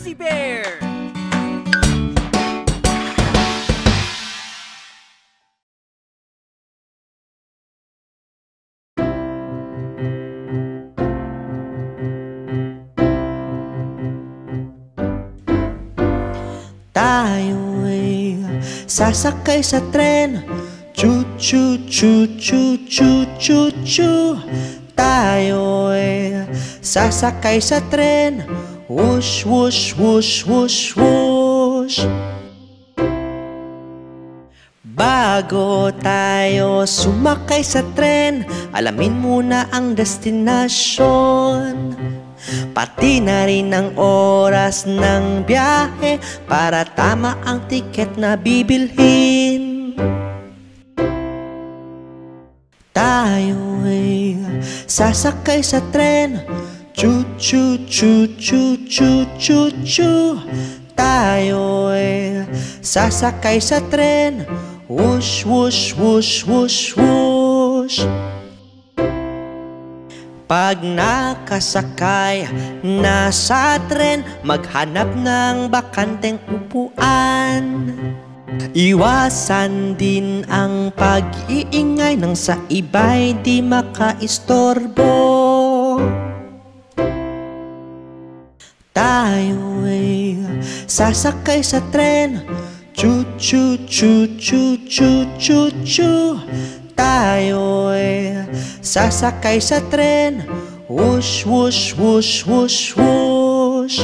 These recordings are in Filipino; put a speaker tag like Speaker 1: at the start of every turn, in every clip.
Speaker 1: Fuzzy Bear!
Speaker 2: Tayo'y sasakay sa tren, chu-chu-chu-chu-chu-chu-chu. Tayo'y sasakay sa tren, whoosh, whoosh, whoosh, whoosh, whoosh. Bago tayo sumakay sa tren, alamin muna ang destinasyon, pati na rin ang oras ng biyahe para tama ang tiket na bibilhin. Tayo'y sasakay sa tren, chu-chu-chu-chu-chu-chu. Tayo'y sasakay sa tren, whoosh, whoosh, whoosh, whoosh, whoosh. Pag nakasakay na sa tren, maghanap ng bakanteng upuan. Iwasan din ang pag-iingay nang sa iba'y di makaistorbo. Tayo'y sasakay sa tren, chu-chu-chu-chu-chu-chu. Tayo'y sasakay sa tren, whoosh, whoosh, whoosh, whoosh, whoosh.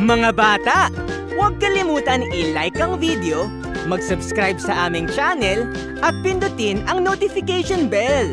Speaker 1: Mga bata, huwag kalimutan i-like ang video, mag-subscribe sa aming channel, at pindutin ang notification bell.